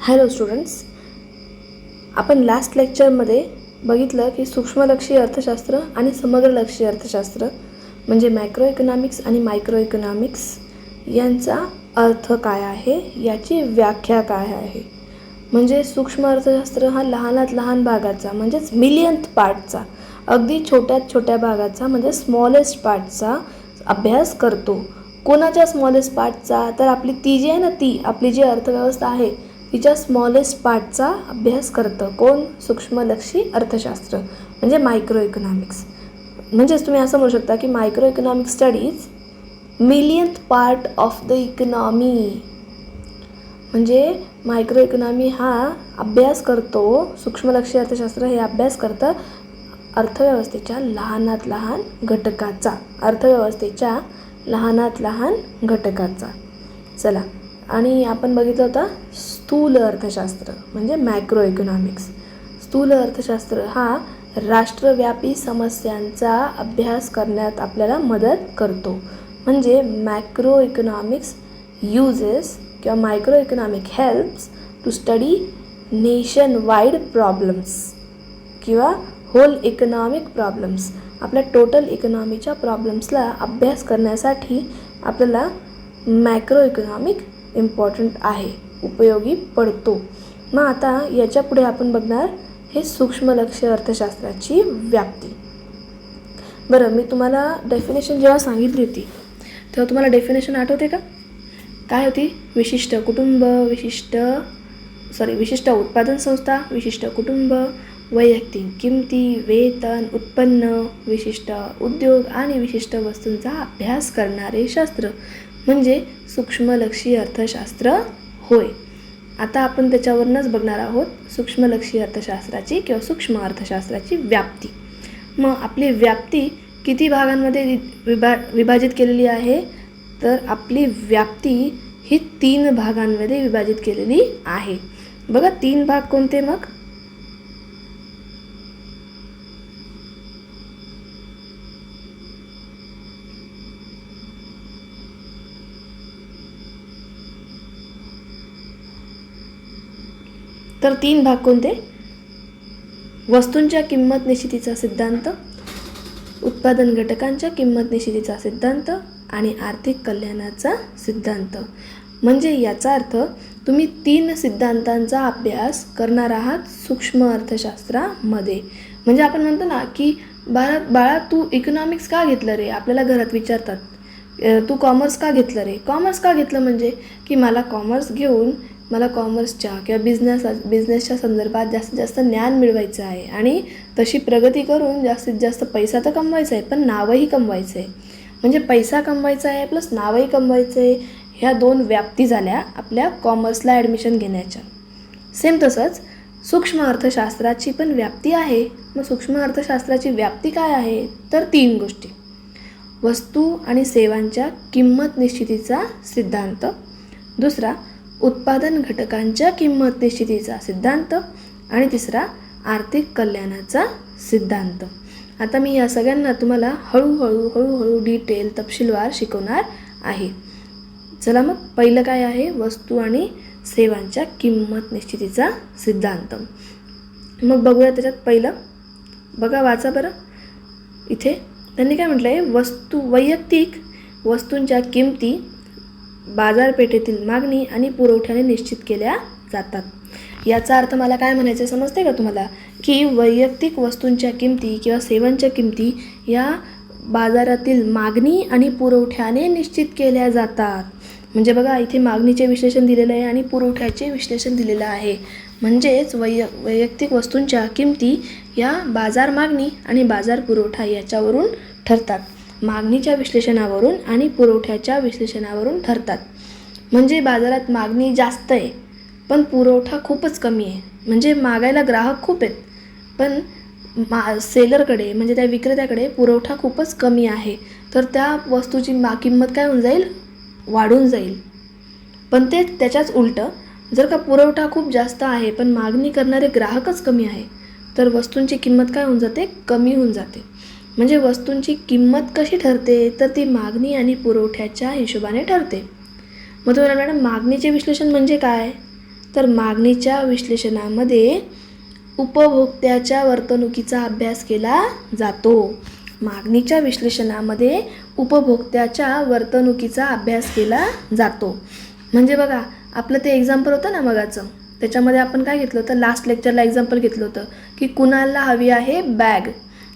Hello students, आपण last लेक्चरमध्ये बघितलं की सूक्ष्मलक्षी अर्थशास्त्र आणि समग्रलक्षी अर्थशास्त्र म्हणजे मॅक्रो इकॉनॉमिक्स आणि मायक्रो इकॉनॉमिक्स यांचा अर्थ काय आहे, याची व्याख्या काय आहे. म्हणजे सूक्ष्म अर्थशास्त्र हा लहानात लहान भागाचा म्हणजेच मिलियन्थ पार्टचा, अगदी छोट्यात छोट्या भागाचा म्हणजे स्मॉलेस्ट पार्टचा अभ्यास करतो. कोणाच्या स्मॉलेस्ट पार्टचा? तर आपली ती जी आहे ना, ती आपली जी अर्थव्यवस्था आहे तिच्या स्मॉलेस्ट पार्टचा अभ्यास करतं. कोण? सूक्ष्मलक्षी अर्थशास्त्र म्हणजे मायक्रो इकॉनॉमिक्स. म्हणजेच तुम्ही असं म्हणू शकता की micro economic studies millionth part of the economy. म्हणजे मायक्रो इकॉनॉमी हा अभ्यास करतो, सूक्ष्मलक्षी अर्थशास्त्र हे अभ्यास करतं अर्थव्यवस्थेच्या लहानात लहान घटकाचा, अर्थव्यवस्थेच्या लहानात लहान घटकाचा. चला, आणि आपण बघितलं होतं स्थूल अर्थशास्त्र म्हणजे मॅक्रो इकॉनॉमिक्स. स्थूल अर्थशास्त्र हा राष्ट्रव्यापी समस्यांचा अभ्यास करण्यात आपल्याला मदत करतो. म्हणजे मॅक्रो इकॉनॉमिक्स युजेस किंवा micro economic helps to study nation wide problems किंवा होल इकॉनॉमिक प्रॉब्लेम्स. आपल्या टोटल इकॉनॉमीच्या प्रॉब्लेम्सला अभ्यास करण्यासाठी आपल्याला मॅक्रो इकॉनॉमिक इम्पॉर्टंट आहे, उपयोगी पडतो. मग आता याच्या पुढे आपण बघणार हे सूक्ष्मलक्षी अर्थशास्त्राची व्याप्ती. बरं, मी तुम्हाला डेफिनेशन जेव्हा सांगितली होती तेव्हा तुम्हाला डेफिनेशन आठवते का? काय होती? विशिष्ट कुटुंब, विशिष्ट उत्पादन संस्था, विशिष्ट कुटुंब, वैयक्तिक किमती, वेतन, उत्पन्न, विशिष्ट उद्योग आणि विशिष्ट वस्तूंचा अभ्यास करणारे शास्त्र म्हणजे सूक्ष्मलक्षी अर्थशास्त्र होय. आता आपण त्याच्यावरूनच बघणार आहोत सूक्ष्मलक्षी अर्थशास्त्राची किंवा सूक्ष्म अर्थशास्त्राची व्याप्ती. मग आपली व्याप्ती किती भागांमध्ये विभाजित केलेली आहे? तर आपली व्याप्ती ही 3 भागांमध्ये विभाजित केलेली आहे. बघा, 3 भाग कोणते मग? तर 3 भाग कोणते? वस्तूंच्या किंमत निश्चितीचा सिद्धांत, उत्पादन घटकांच्या किंमत निश्चितीचा सिद्धांत आणि आर्थिक कल्याणाचा सिद्धांत. म्हणजे याचा अर्थ तुम्ही 3 सिद्धांतांचा अभ्यास करणार आहात सूक्ष्म अर्थशास्त्रामध्ये. म्हणजे आपण म्हणतो ना की बाळा तू इकॉनॉमिक्स का घेतलं रे? आपल्याला घरात विचारतात, तू कॉमर्स का घेतलं रे? कॉमर्स का घेतलं म्हणजे की मला कॉमर्स घेऊन मला कॉमर्सच्या किंवा बिझनेसच्या संदर्भात जास्तीत जास्त ज्ञान मिळवायचं आहे आणि तशी प्रगती करून जास्तीत जास्त पैसा तर कमवायचा आहे, पण नावही कमवायचं आहे. म्हणजे पैसा कमवायचा आहे प्लस नावही कमवायचं आहे. ह्या 2 व्याप्ती झाल्या आपल्या कॉमर्सला ॲडमिशन घेण्याच्या. सेम तसंच सूक्ष्म अर्थशास्त्राची पण व्याप्ती आहे. मग सूक्ष्म अर्थशास्त्राची व्याप्ती काय आहे? तर 3 गोष्टी: वस्तू आणि सेवांच्या किंमत निश्चितीचा सिद्धांत, दुसरा उत्पादन घटकांच्या किंमत निश्चितीचा सिद्धांत आणि तिसरा आर्थिक कल्याणाचा सिद्धांत. आता मी या सगळ्यांना तुम्हाला हळूहळू डिटेल तपशीलवार शिकवणार आहे. चला मग, पहिलं काय आहे? वस्तू आणि सेवांच्या किंमत निश्चितीचा सिद्धांत. मग बघूया त्याच्यात पहिलं. बघा, वाचा बरं. इथे त्यांनी काय म्हटलं आहे? वैयक्तिक वस्तूंच्या किमती बाजारपेठेतील मागणी आणि पुरवठ्याने निश्चित केल्या जातात. याचा अर्थ मला काय म्हणायचं समजते का तुम्हाला? की वैयक्तिक वस्तूंच्या किमती किंवा सेवांच्या किमती या बाजारातील मागणी आणि पुरवठ्याने निश्चित केल्या जातात. म्हणजे बघा, इथे मागणीचे विश्लेषण दिलेलं आहे आणि पुरवठ्याचे विश्लेषण दिलेलं आहे. म्हणजेच वैयक्तिक वस्तूंच्या किमती या बाजार मागणी आणि बाजार पुरवठा याच्यावरून ठरतात. मागणीच्या विश्लेषणावरून आणि पुरवठ्याच्या विश्लेषणावरून ठरतात. म्हणजे बाजारात मागणी जास्त आहे पण पुरवठा खूपच कमी आहे. म्हणजे मागायला ग्राहक खूप आहेत पण सेलरकडे म्हणजे त्या विक्रेत्याकडे पुरवठा खूपच कमी आहे. तर त्या वस्तूची किंमत काय होऊन जाईल? वाढून जाईल. पण ते त्याच्याच उलटं, जर का पुरवठा खूप जास्त आहे पण मागणी करणारे ग्राहकच कमी आहे तर वस्तूंची किंमत काय होऊन जाते? कमी होऊन जाते. म्हणजे वस्तूंची किंमत कशी ठरते? तर ती मागणी आणि पुरवठ्याच्या हिशोबाने ठरते. मग तुम्हाला मॅडम, मागणीचे विश्लेषण म्हणजे काय? तर मागणीच्या विश्लेषणामध्ये उपभोक्त्याच्या वर्तणुकीचा अभ्यास केला जातो. मागणीच्या विश्लेषणामध्ये उपभोक्त्याच्या वर्तणुकीचा अभ्यास केला जातो. म्हणजे बघा, आपलं ते एक्झाम्पल होतं ना मगाचं, त्याच्यामध्ये आपण काय घेतलं होतं, लास्ट लेक्चरला एक्झाम्पल घेतलं होतं की कुणाला हवी आहे बॅग,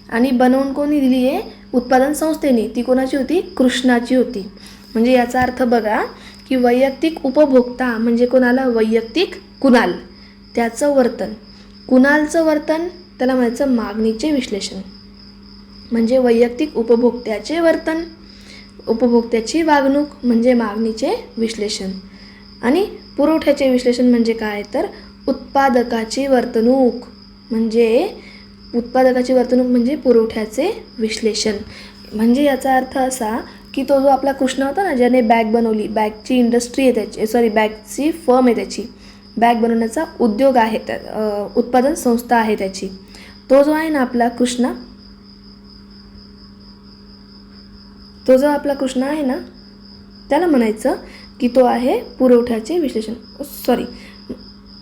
आणि बनवून कोणी दिली आहे, उत्पादन संस्थेने. ती कोणाची होती, कृष्णाची होती. म्हणजे याचा अर्थ बघा की वैयक्तिक उपभोक्ता म्हणजे कोणाला, वैयक्तिक कुणाल, त्याचं वर्तन, कुणालचं वर्तन, त्याला म्हणायचं मागणीचे विश्लेषण. म्हणजे वैयक्तिक उपभोक्त्याचे वर्तन, उपभोक्त्याची वागणूक म्हणजे मागणीचे विश्लेषण. आणि पुरवठ्याचे विश्लेषण म्हणजे काय, तर उत्पादकाची वर्तणूक म्हणजे पुरवठ्याचे विश्लेषण. म्हणजे याचा अर्थ असा की तो जो आपला कृष्ण होता ना, ज्याने बॅग बनवली, बॅगची इंडस्ट्री आहे त्याची, बॅगची फर्म आहे त्याची, बॅग बनवण्याचा उद्योग आहे, उत्पादन संस्था आहे त्याची, तो जो आहे ना आपला कृष्णा, तो जो आपला कृष्ण आहे ना, त्याला म्हणायचं की तो आहे पुरवठ्याचे विश्लेषण.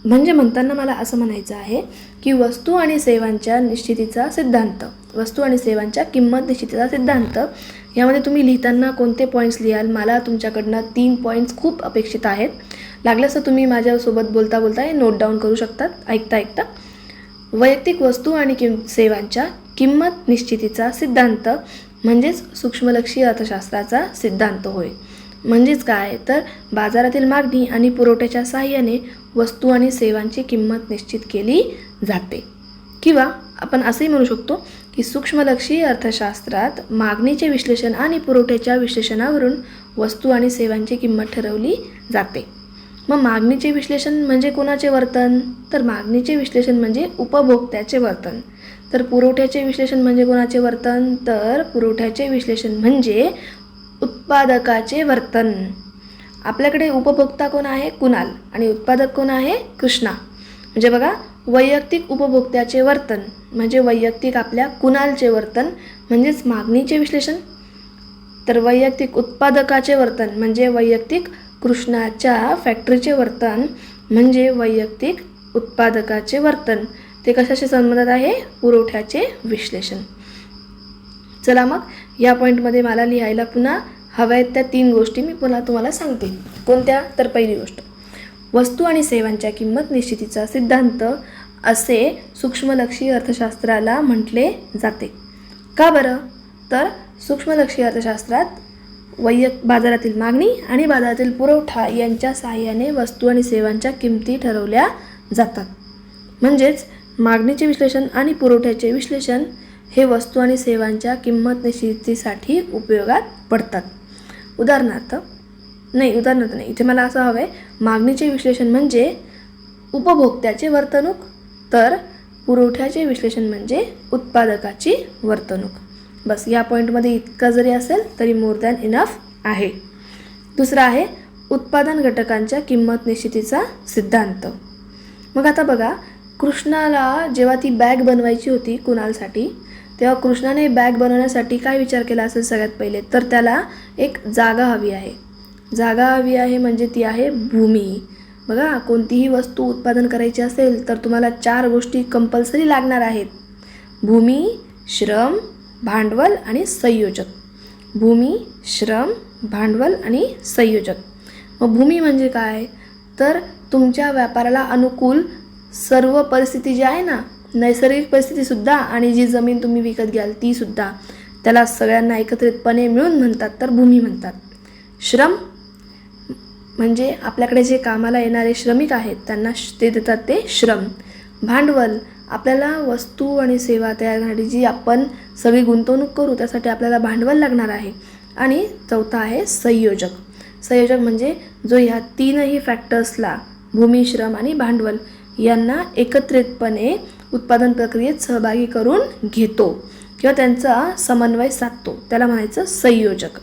म्हणजे म्हणताना मला असं म्हणायचं आहे की वस्तू आणि सेवांच्या निश्चितीचा सिद्धांत, वस्तू आणि सेवांच्या किंमत निश्चितीचा सिद्धांत, यामध्ये तुम्ही लिहिताना कोणते पॉईंट्स लिहाल, मला तुमच्याकडनं 3 पॉईंट्स खूप अपेक्षित आहेत. लागल्यास तर तुम्ही माझ्यासोबत बोलता बोलता हे नोट डाऊन करू शकतात, ऐकता ऐकता. वैयक्तिक वस्तू आणि सेवांच्या किंमत निश्चितीचा सिद्धांत म्हणजेच सूक्ष्मलक्षी अर्थशास्त्राचा सिद्धांत होय. म्हणजेच काय, तर बाजारातील मागणी आणि पुरवठ्याच्या सहाय्याने वस्तू आणि सेवांची किंमत निश्चित केली जाते. किंवा आपण असंही म्हणू शकतो की सूक्ष्मलक्षी अर्थशास्त्रात मागणीचे विश्लेषण आणि पुरवठ्याच्या विश्लेषणावरून वस्तू आणि सेवांची किंमत ठरवली जाते. मग मागणीचे विश्लेषण म्हणजे कोणाचे वर्तन, तर मागणीचे विश्लेषण म्हणजे उपभोक्त्याचे वर्तन. तर पुरवठ्याचे विश्लेषण म्हणजे कोणाचे वर्तन, तर पुरवठ्याचे विश्लेषण म्हणजे उत्पादकाचे वर्तन. आपल्याकडे उपभोक्ता कोण आहे, कुणाल, आणि उत्पादक कोण आहे, कृष्णा. म्हणजे बघा, वैयक्तिक उपभोक्त्याचे वर्तन म्हणजे वैयक्तिक आपल्या कुणालचे वर्तन म्हणजेच मागणीचे विश्लेषण. तर वैयक्तिक उत्पादकाचे वर्तन म्हणजे वैयक्तिक कृष्णाच्या फॅक्टरीचे वर्तन म्हणजे वैयक्तिक उत्पादकाचे वर्तन. ते कशाशी संबंधित आहे, पुरवठ्याचे विश्लेषण. चला मग या पॉईंटमध्ये मला लिहायला पुन्हा हव्या आहेत त्या 3 गोष्टी मी पुन्हा तुम्हाला सांगते. कोणत्या, तर पहिली गोष्ट, वस्तू आणि सेवांच्या किंमत निश्चितीचा सिद्धांत असे सूक्ष्मलक्षी अर्थशास्त्राला म्हटले जाते. का बरं, तर सूक्ष्मलक्षी अर्थशास्त्रात बाजारातील मागणी आणि बाजारातील पुरवठा यांच्या सहाय्याने वस्तू आणि सेवांच्या किमती ठरवल्या जातात. म्हणजेच मागणीचे विश्लेषण आणि पुरवठ्याचे विश्लेषण हे वस्तू आणि सेवांच्या किंमत निश्चितीसाठी उपयोगात पडतात. उदाहरणार्थ नाही, इथे मला असं हवं आहे, मागणीचे विश्लेषण म्हणजे उपभोक्त्याचे वर्तणूक, तर पुरवठ्याचे विश्लेषण म्हणजे उत्पादकाची वर्तणूक. बस या पॉईंटमध्ये इतकं जरी असेल तरी मोर दॅन इनफ आहे. दुसरा आहे उत्पादन घटकांच्या किंमत निश्चितीचा सिद्धांत. मग आता बघा, कृष्णाला जेव्हा ती बॅग बनवायची होती कुणालसाठी, तेव्हा कृष्णाने बॅग बनवण्यासाठी काय विचार केला असेल सगळ्यात पहिले, तर त्याला एक जागा हवी आहे. जागा हवी आहे म्हणजे ती आहे भूमी. बघा, कोणतीही वस्तू उत्पादन करायची असेल तर तुम्हाला 4 गोष्टी कंपल्सरी लागणार आहेत: भूमी, श्रम, भांडवल आणि संयोजक. भूमी, श्रम, भांडवल आणि संयोजक. मग भूमी म्हणजे काय, तर तुमच्या व्यापाराला अनुकूल सर्व परिस्थिती जी आहे ना, नैसर्गिक परिस्थितीसुद्धा आणि जी जमीन तुम्ही विकत घ्याल तीसुद्धा, त्याला सगळ्यांना एकत्रितपणे मिळून म्हणतात तर भूमी म्हणतात. श्रम म्हणजे आपल्याकडे जे कामाला येणारे श्रमिक आहेत त्यांना ते देतात ते श्रम. भांडवल, आपल्याला वस्तू आणि सेवा तयार करण्यासाठी जी आपण सगळी गुंतवणूक करू त्यासाठी आपल्याला भांडवल लागणार आहे. आणि चौथा आहे संयोजक. संयोजक म्हणजे जो ह्या 3ही फॅक्टर्सला, भूमी, श्रम आणि भांडवल, यांना एकत्रितपणे उत्पादन प्रक्रियेत सहभागी करून घेतो किंवा त्यांचा समन्वय साधतो, त्याला म्हणायचं संयोजक.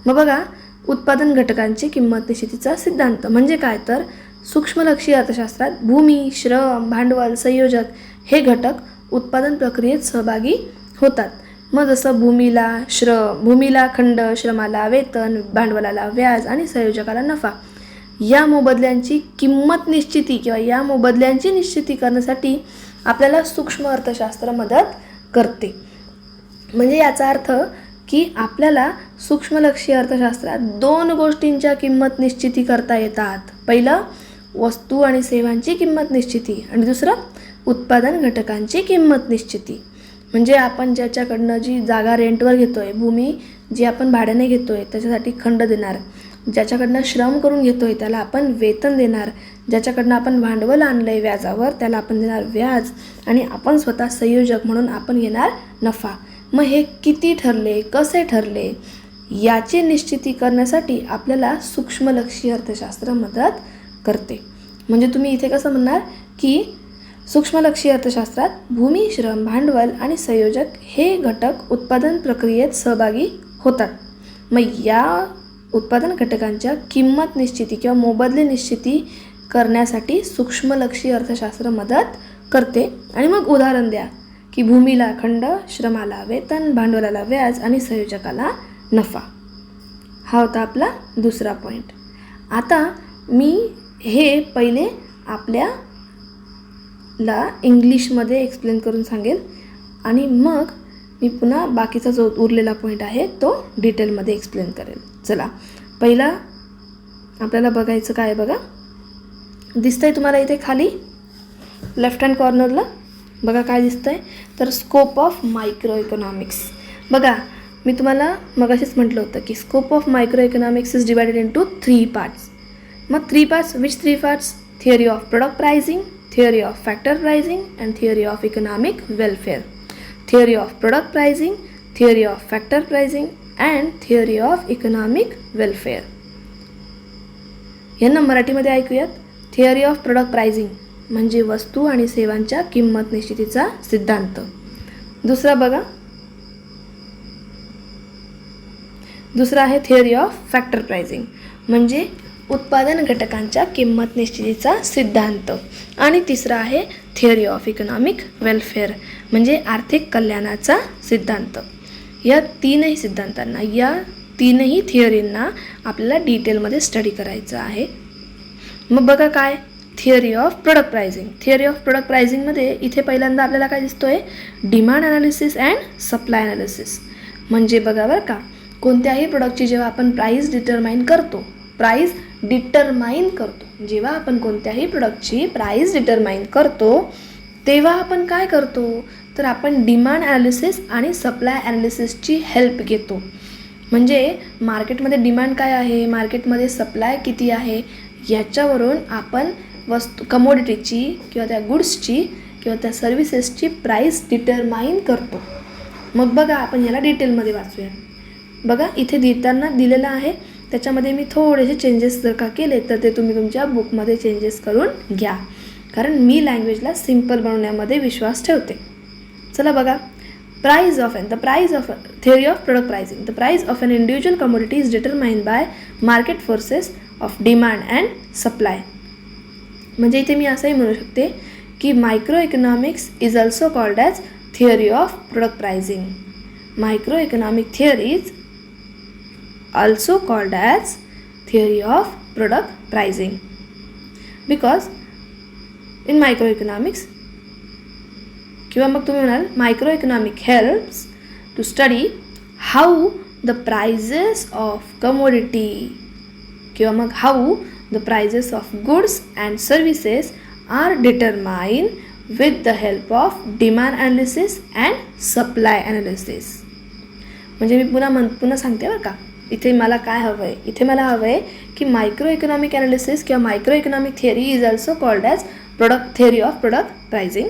मग बघा, उत्पादन घटकांची किंमत निश्चितीचा सिद्धांत म्हणजे काय, तर सूक्ष्मलक्षी अर्थशास्त्रात भूमी, श्रम, भांडवल, संयोजक हे घटक उत्पादन प्रक्रियेत सहभागी होतात. मग जसं भूमीला खंड, श्रमाला वेतन, भांडवलाला व्याज आणि संयोजकाला नफा, या मोबदल्यांची किंमत निश्चिती किंवा या मोबदल्यांची निश्चिती करण्यासाठी आपल्याला सूक्ष्म अर्थशास्त्र मदत करते. म्हणजे याचा अर्थ की आपल्याला सूक्ष्मलक्षी अर्थशास्त्रात 2 गोष्टींच्या किंमत निश्चिती करता येतात. पहिलं वस्तू आणि सेवांची किंमत निश्चिती आणि दुसरं उत्पादन घटकांची किंमत निश्चिती. म्हणजे आपण ज्याच्याकडनं जी जागा रेंटवर घेतो आहे, भूमी जी आपण भाड्याने घेतो आहे त्याच्यासाठी खंड देणार, ज्याच्याकडनं श्रम करून घेतो आहे त्याला आपण वेतन देणार, ज्याच्याकडनं आपण भांडवल आणलं आहे व्याजावर त्याला आपण देणार व्याज, आणि आपण स्वतः संयोजक म्हणून आपण घेणार नफा. मग हे किती ठरले, कसे ठरले याची निश्चिती करण्यासाठी आपल्याला सूक्ष्मलक्षी अर्थशास्त्र मदत करते. म्हणजे तुम्ही इथे कसं म्हणणार की सूक्ष्मलक्षी अर्थशास्त्रात भूमी, श्रम, भांडवल आणि संयोजक हे घटक उत्पादन प्रक्रियेत सहभागी होतात. मग या उत्पादन घटकांच्या किंमत निश्चिती किंवा मोबदले निश्चिती करण्यासाठी सूक्ष्मलक्षी अर्थशास्त्र मदत करते. आणि मग उदाहरण द्या की भूमीला खंड, श्रमाला वेतन, भांडवलाला व्याज आणि संयोजकाला नफा. हा होता आपला दुसरा पॉईंट. आता मी हे पहिले आपल्याला इंग्लिशमध्ये एक्सप्लेन करून सांगेल आणि मग मी पुन्हा बाकीचा जो उरलेला पॉईंट आहे तो डिटेलमध्ये एक्सप्लेन करेल. चला, पहिला आपल्याला बघायचं काय बघा, दिसतंय तुम्हाला इथे खाली लेफ्ट हँड कॉर्नरला बघा काय दिसतंय, तर स्कोप ऑफ मायक्रो इकॉनॉमिक्स. बघा मी तुम्हाला मगाशीच म्हटलं होतं की scope of micro economics is divided into 3 parts. मग 3 parts, which 3 parts? Theory of product pricing, theory of factor pricing and theory of economic welfare. Theory of product pricing, theory of factor pricing and theory of economic welfare. यांना मराठीमध्ये ऐकूयात. Theory of product pricing म्हणजे वस्तू आणि सेवांच्या किंमत निश्चितीचा सिद्धांत. दुसरा बघा, दुसरा आहे थिअरी ऑफ फॅक्टर प्राइसिंग म्हणजे उत्पादन घटकांच्या किंमत निश्चितीचा सिद्धांत. आणि तिसरा आहे थिअरी ऑफ इकॉनॉमिक वेलफेअर म्हणजे आर्थिक कल्याणाचा सिद्धांत. या तीनही सिद्धांतांना, या तीनही थिअरींना आपल्याला डिटेलमध्ये स्टडी करायचं आहे. मग बघा काय, theory of product pricing. Theory of product प्राइसिंगमध्ये इथे पहिल्यांदा आपल्याला काय दिसतोय, demand analysis and supply analysis. म्हणजे बघा बरं का, कोणत्याही प्रोडक्टची जेव्हा आपण प्राईस डिटरमाइन करतो, जेव्हा आपण कोणत्याही प्रोडक्टची प्राईस डिटरमाइन करतो तेव्हा आपण काय करतो, तर आपण डिमांड ॲनालिसिस आणि सप्लाय ॲनालिसिसची हेल्प घेतो. म्हणजे मार्केटमध्ये डिमांड काय आहे, मार्केटमध्ये सप्लाय किती आहे याच्यावरून आपण कमोडिटीची किंवा त्या गुड्सची किंवा त्या सर्व्हिसेसची प्राईस डिटरमाइन करतो. मग बघा आपण याला डिटेलमध्ये वाचूया. बघा इथे देताना दिलेलं आहे, त्याच्यामध्ये मी थोडेसे चेंजेस जर का केले तर ते तुम्ही तुमच्या बुकमध्ये चेंजेस करून घ्या, कारण मी लँग्वेजला सिम्पल बनवण्यामध्ये विश्वास ठेवते. चला बघा, the price of theory of product pricing. The price of an individual commodity is determined by market forces of demand and supply. म्हणजे इथे मी असंही म्हणू शकते की micro economics is also called as theory of product pricing. Micro economic theory is also called as theory of product pricing because in micro economics किंवा मग तुम्ही म्हणाल micro economic helps to study how the prices of commodity किंवा मग how the prices of goods and services are determined with the help of demand analysis and supply analysis. म्हणजे मी पुन्हा सांगते बरं का, इथे मला काय हवं आहे, इथे मला हवं आहे की मायक्रो इकॉनॉमिक ॲनालिसिस किंवा micro economic theory is also called as theory of product pricing.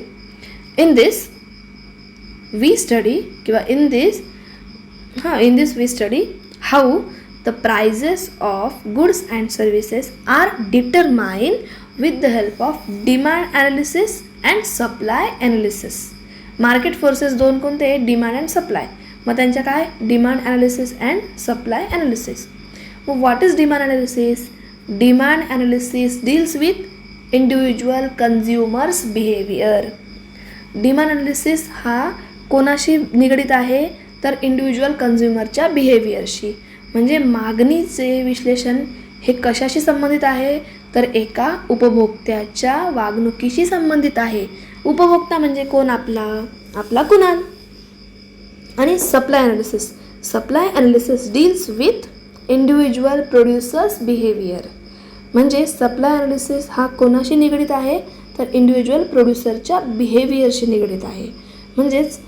In this we study we study how the prices of goods and services are determined with the help of demand analysis and supply analysis. Market forces दोन कोणते, demand and supply. मग त्यांच्या काय, demand analysis and supply analysis. मग what is demand analysis? Demand analysis deals with individual consumers behaviour. Demand analysis हा कोणाशी निगडीत आहे, तर इंडिव्हिज्युअल कन्झ्युमरच्या बिहेवियरशी. म्हणजे मागणीचे विश्लेषण हे कशाशी संबंधित आहे तर एका उपभोक्त्याच्या वागणुकीशी संबंधित आहे. उपभोक्ता म्हणजे कोण? आपला कुणाल. आणि supply analysis deals with individual producers behaviour. म्हणजे सप्लाय ॲनालिसिस हा कोणाशी निगडीत आहे तर इंडिव्हिज्युअल प्रोड्युसरच्या बिहेवियरशी निगडीत आहे. म्हणजेच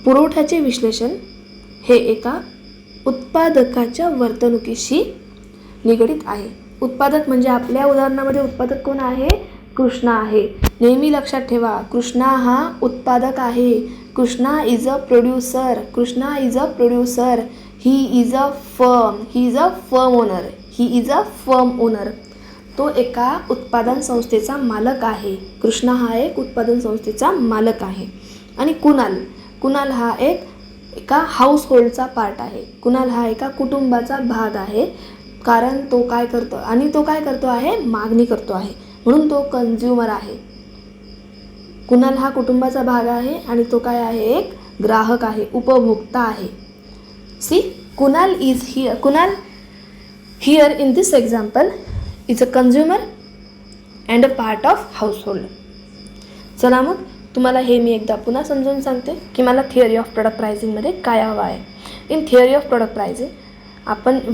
पुरवठ्याचे विश्लेषण हे एका उत्पादकाच्या वर्तणुकीशी निगडीत आहे. उत्पादक म्हणजे आपल्या उदाहरणामध्ये उत्पादक कोण आहे? कृष्णा आहे. नेहमी लक्षात ठेवा, कृष्णा हा उत्पादक आहे. Krishna is a producer. He is a firm owner. तो एका उत्पादन संस्थेचा मालक आहे. कृष्णा हा एक उत्पादन संस्थेचा मालक आहे. आणि कुणाल हा एका हाऊस होल्डचा पार्ट आहे. कुणाल हा एका कुटुंबाचा भाग आहे. कारण तो काय करतो आहे? मागणी करतो आहे, म्हणून तो कंझ्युमर आहे. कुणाल हा कुटुंबाचा भाग आहे आणि तो काय आहे? एक ग्राहक आहे, उपभोक्ता आहे. See, Kunal here in this example is a consumer and a part of household. चला मग तुम्हाला हे मी एकदा पुन्हा समजून सांगते की मला थिअरी ऑफ प्रोडक्ट प्राइसिंगमध्ये काय हवं आहे. In theory of product pricing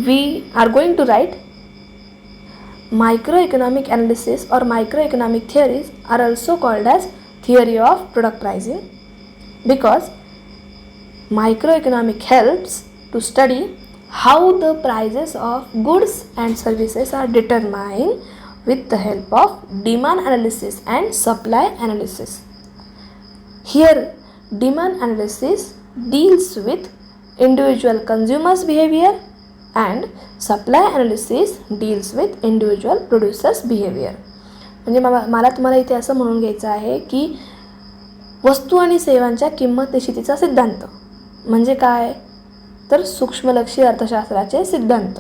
we are going to write microeconomic analysis or microeconomic theories are also called as theory of product pricing, because microeconomic helps to study how the prices of goods and services are determined with the help of demand analysis and supply analysis. Here demand analysis deals with individual consumers behavior and supply analysis deals with individual producers behavior. म्हणजे मला तुम्हाला इथे असं म्हणून घ्यायचं आहे की वस्तू आणि सेवांच्या किंमत निश्चितीचा सिद्धांत म्हणजे काय तर सूक्ष्मलक्षी अर्थशास्त्राचे सिद्धांत.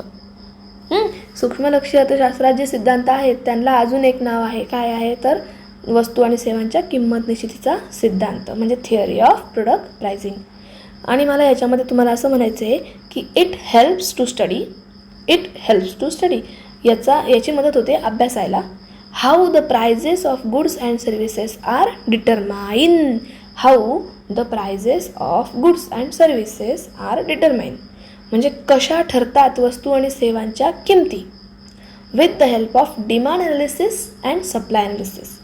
सूक्ष्मलक्षी अर्थशास्त्रात जे सिद्धांत आहेत त्यांना अजून एक नाव आहे. काय आहे तर वस्तू आणि सेवांच्या किंमत निश्चितीचा सिद्धांत म्हणजे थिअरी ऑफ प्रोडक्ट प्राइसिंग. आणि मला याच्यामध्ये तुम्हाला असं म्हणायचं आहे की इट हेल्प्स टू स्टडी याची मदत होते अभ्यासायला. How the prices of goods and services are determine. म्हणजे कशा ठरतात वस्तू आणि सेवांच्या किमती. With the help of demand analysis and supply analysis.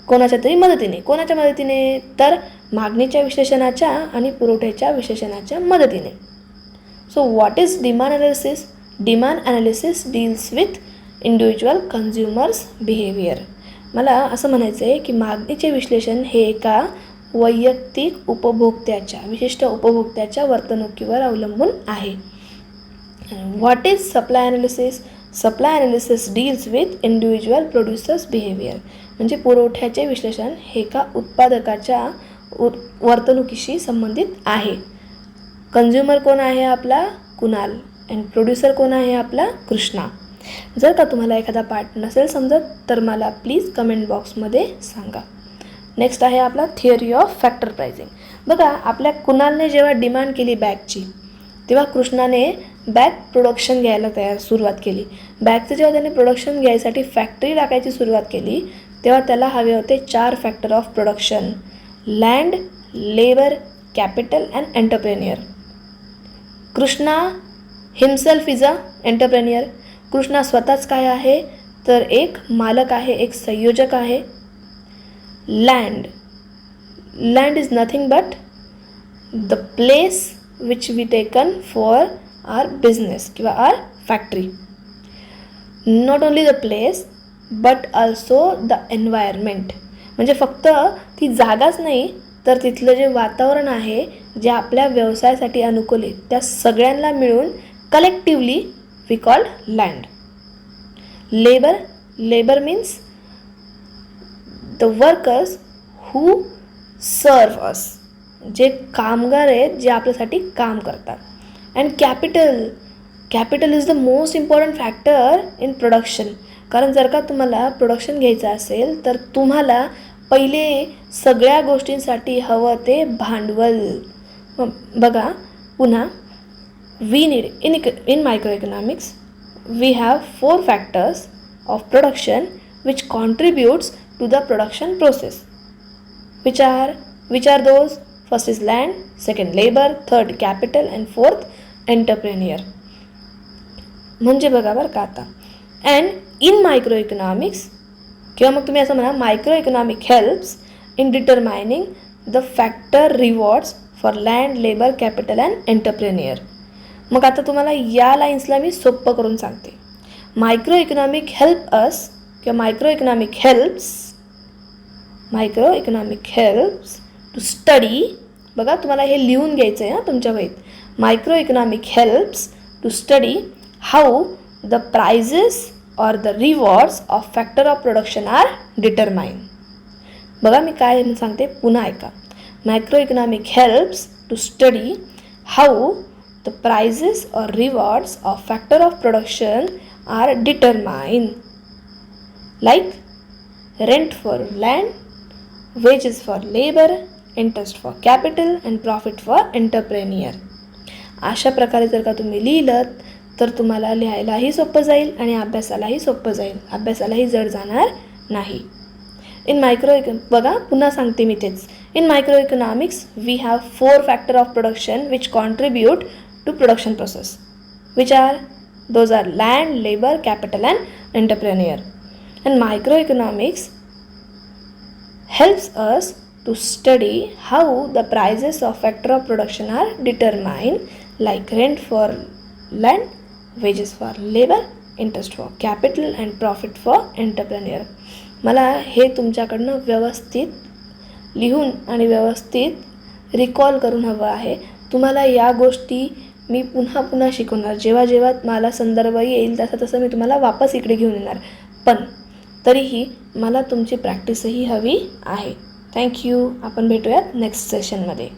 कोणाच्या मदतीने तर मागणीच्या विश्लेषणाच्या आणि पुरवठ्याच्या विश्लेषणाच्या मदतीने. So what is demand analysis? Demand analysis deals with individual consumers behaviour. मला असं म्हणायचं आहे की मागणीचे विश्लेषण हे एका वैयक्तिक विशिष्ट उपभोक्त्याच्या वर्तणुकीवर अवलंबून आहे. What is supply analysis? Supply analysis deals with individual producers behaviour. म्हणजे पुरवठ्याचे विश्लेषण हे एका उत्पादकाच्या वर्तणुकीशी संबंधित आहे. कंझ्युमर कोण आहे? आपला कुणाल. अँड प्रोड्युसर कोण आहे? आपला कृष्णा. जर का तुम्हाला एखादा पार्ट नसेल समजत तर मला प्लीज कमेंट बॉक्समध्ये सांगा. नेक्स्ट आहे आपला थिअरी ऑफ फॅक्टर प्राइसिंग. बघा, आपल्या कुणालने जेव्हा डिमांड केली बॅगची तेव्हा कृष्णाने बॅग प्रोडक्शन घ्यायला सुरुवात केली. बॅगचं जेव्हा त्याने प्रोडक्शन घ्यायसाठी फॅक्टरी टाकायची सुरुवात केली तेव्हा त्याला हवे होते 4 factor of production: land, labour, capital and entrepreneur. Krishna himself is a entrepreneur. Krishna स्वतःच काय आहे तर एक मालक आहे, एक संयोजक आहे. Land is nothing but the place which we taken for our business किंवा our factory. Not only the place but also the environment. म्हणजे फक्त ती जागाच नाही तर तिथलं जे वातावरण आहे जे आपल्या व्यवसायासाठी अनुकूल आहे त्या सगळ्यांना मिळून collectively we called land. Labour means the workers who serve us. जे कामगार आहेत जे आपल्यासाठी काम करतात. And capital is the most important factor in production. कारण जर का तुम्हाला प्रोडक्शन घ्यायचं असेल तर तुम्हाला पहिले सगळ्या गोष्टींसाठी हवं ते भांडवल. बघा पुन्हा we need in micro economics we have 4 factors of production which contributes to the production process. Which are those? First is land, second labor, third capital and fourth entrepreneur. म्हणजे बघा बरं का आता, अँड इन मायक्रो इकॉनॉमिक्स किंवा मग तुम्ही असं म्हणा micro economic helps in डिटरमायनिंग the factor rewards for land, labour, capital and entrepreneur. मग आता तुम्हाला या लाईन्सला मी सोप्पं करून सांगते. मायक्रो इकॉनॉमिक हेल्प अस किंवा micro economic helps to study. बघा तुम्हाला हे लिहून घ्यायचं आहे तुमच्या वहीत. Micro economic helps to study how the prices or the rewards of factor of production are determined. बघा मी काय सांगते पुन्हा ऐका. Macroeconomic helps to study how the prices or rewards of factor of production are determined, like rent for land, wages for labor, interest for capital and profit for entrepreneur. अशा प्रकारे जर का तुम्ही लिहिलं तर तुम्हाला लिहायलाही सोपं जाईल आणि अभ्यासालाही सोपं जाईल, अभ्यासालाही जड जाणार नाही. बघा पुन्हा सांगते मी तेच. In micro economics we have 4 factor of production which contribute to production process. Those are land, labour, capital and entrepreneur. And micro economics helps us to study how the prices of factor of production are determined, like rent for land, wages for labor, interest for capital and profit for entrepreneur. मला हे तुमच्याकडनं व्यवस्थित लिहून आणि व्यवस्थित recall करून हवं आहे. तुम्हाला या गोष्टी मी पुन्हा पुन्हा शिकवणार. जेव्हा जेव्हा मला संदर्भ येईल तसं तसं मी तुम्हाला वापस इकडे घेऊन येणार. पण तरीही मला तुमची प्रॅक्टिसही हवी आहे. थँक्यू. आपण भेटूयात नेक्स्ट सेशनमध्ये.